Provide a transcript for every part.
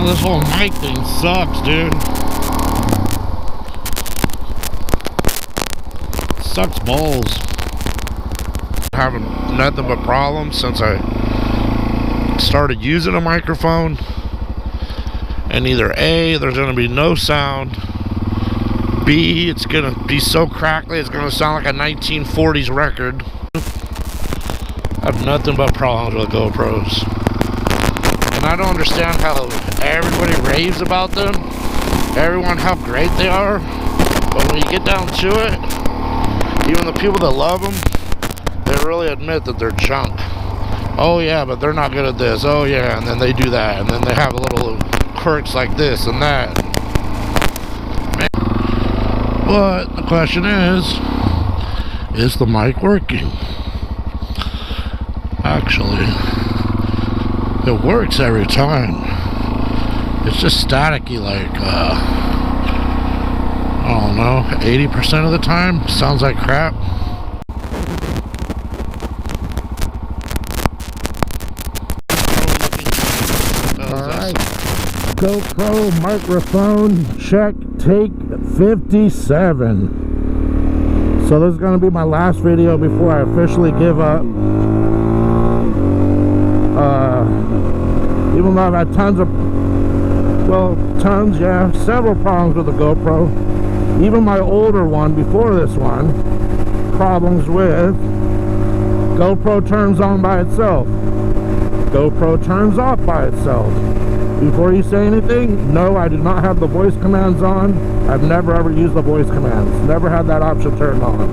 this whole mic thing sucks, dude. Sucks balls. Having nothing but problems since I started using a microphone. And either A, there's going to be no sound. B, it's going to be so crackly, it's going to sound like a 1940s record. I have nothing but problems with GoPros. And I don't understand how everybody raves about them. Everyone, how great they are. But when you get down to it, even the people that love them, they really admit that they're junk. Oh yeah, but they're not good at this. Oh yeah, and then they do that. And then they have a little quirks like this and that. Man. But the question is the mic working? Actually, it works every time. It's just staticky, like, I don't know, 80% of the time. Sounds like crap. Alright, GoPro microphone check, take 57. So this is going to be my last video before I officially give up. Even though I've had several problems with the GoPro. Even my older one before this one, problems with GoPro turns on by itself, GoPro turns off by itself. Before you say anything, no, I do not have the voice commands on. I've never ever used the voice commands, never had that option turned on,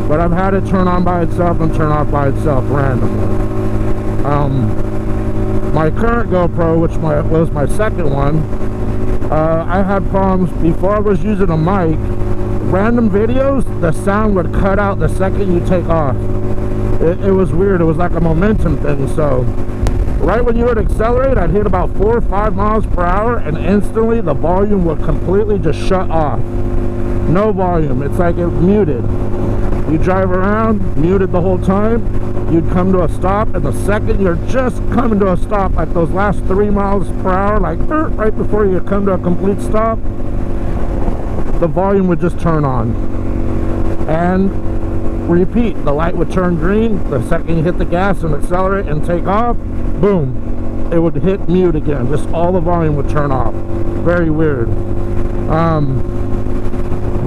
but I've had it turn on by itself and turn off by itself randomly. My current GoPro, which was my second one, I had problems before I was using a mic. Random videos, the sound would cut out the second you take off. It was weird. It was like a momentum thing. So right when you would accelerate, I'd hit about 4 or 5 miles per hour, and instantly the volume would completely just shut off. No volume. It's like it muted. You drive around, muted the whole time. You'd come to a stop, and the second you're just coming to a stop, like those last 3 miles per hour, like right before you come to a complete stop, the volume would just turn on. And repeat, the light would turn green. The second you hit the gas and accelerate and take off, boom, it would hit mute again. Just all the volume would turn off. Very weird.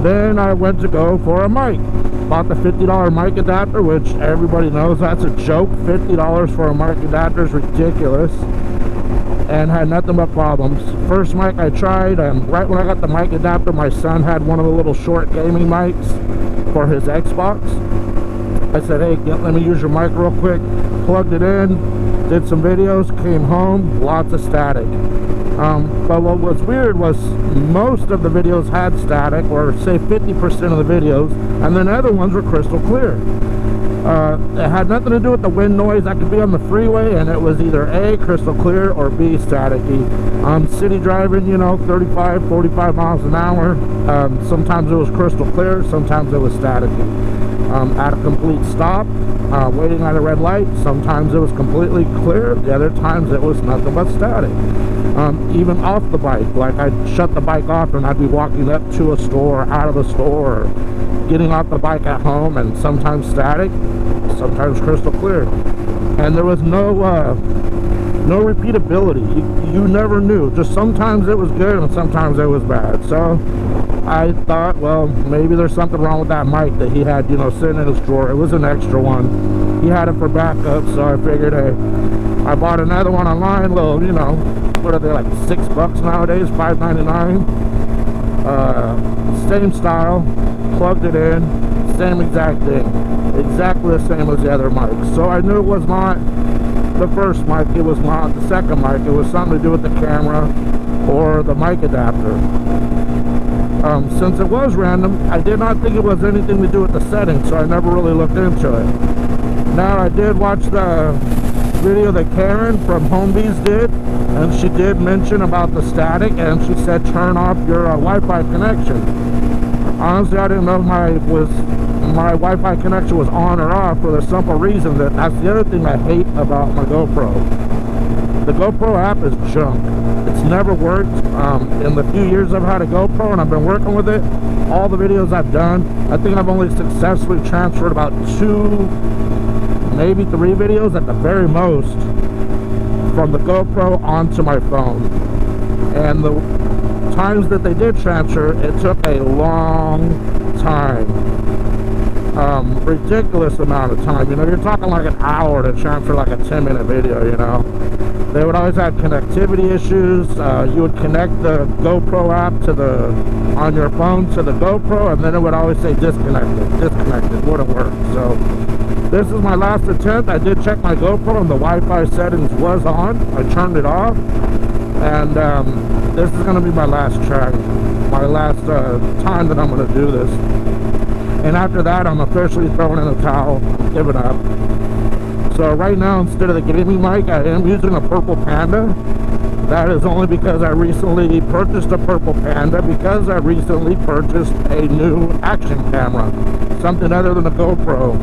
Then I went to go for a mic. Bought the $50 mic adapter, which everybody knows that's a joke. $50 for a mic adapter is ridiculous, and had nothing but problems. First mic I tried, and right when I got the mic adapter, my son had one of the little short gaming mics for his Xbox. I said, hey, let me use your mic real quick. Plugged it in, did some videos, came home, lots of static. But what was weird was most of the videos had static, or say 50% of the videos, and then other ones were crystal clear. It had nothing to do with the wind noise. I could be on the freeway and it was either A, crystal clear, or B, staticky. City driving, you know, 35, 45 miles an hour. Sometimes it was crystal clear, sometimes it was staticky. At a complete stop, waiting at a red light, sometimes it was completely clear, the other times it was nothing but static. Even off the bike, like I'd shut the bike off and I'd be walking up to a store, out of the store, or getting off the bike at home, and sometimes static, sometimes crystal clear. And there was no repeatability. You never knew. Just sometimes it was good and sometimes it was bad. So I thought, well, maybe there's something wrong with that mic that he had, you know, sitting in his drawer. It was an extra one. He had it for backup, so I figured, hey, I bought another one online, little, you know, what are they, like $6 nowadays, $5.99. Same style, plugged it in, same exact thing, exactly the same as the other mic. So I knew it was not the first mic, it was not the second mic. It was something to do with the camera or the mic adapter. Since it was random, I did not think it was anything to do with the settings, so I never really looked into it. Now, I did watch the video that Karen from Homebees did, and she did mention about the static, and she said turn off your Wi-Fi connection. Honestly, I didn't know if my Wi-Fi connection was on or off, for the simple reason that that's the other thing I hate about my GoPro. The GoPro app is junk. It's never worked. In the few years I've had a GoPro and I've been working with it, all the videos I've done, I think I've only successfully transferred about 2, maybe 3 videos at the very most from the GoPro onto my phone. And the times that they did transfer, it took a long time. Ridiculous amount of time. You know, you're talking like an hour to transfer like a 10-minute video, you know. They would always have connectivity issues. You would connect the GoPro app on your phone to the GoPro, and then it would always say disconnected, wouldn't work. So this is my last attempt. I did check my GoPro and the Wi-Fi settings was on. I turned it off, and this is going to be my last try, my last time that I'm going to do this. And after that, I'm officially throwing in the towel, giving up. So right now, instead of the gaming mic, I am using a Purple Panda. That is only because I recently purchased a Purple Panda, because I recently purchased a new action camera, something other than a GoPro.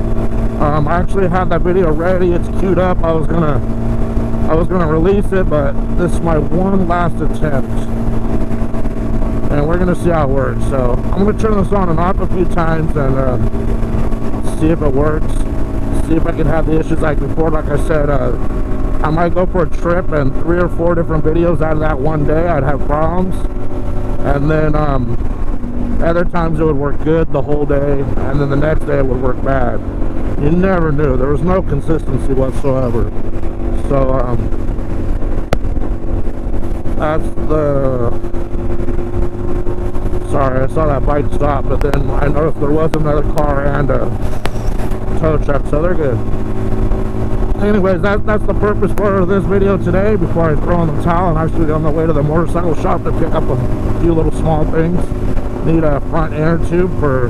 I actually had that video ready. It's queued up. I was gonna release it, but this is my one last attempt, and we're gonna see how it works. So I'm gonna turn this on and off a few times and see if it works, see if I can have the issues like before. Like I said, I might go for a trip and 3 or 4 different videos out of that one day I'd have problems, and then other times it would work good the whole day, and then the next day it would work bad. You never knew. There was no consistency whatsoever. So that's the, sorry, I saw that bike stop, but then I noticed there was another car and a tow truck, so they're good. Anyways, that's the purpose for this video today. Before I throw in the towel, I'm actually on the way to the motorcycle shop to pick up a few little small things. Need a front inner tube for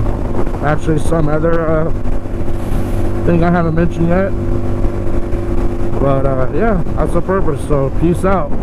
actually some other thing I haven't mentioned yet. But yeah, that's the purpose. So peace out.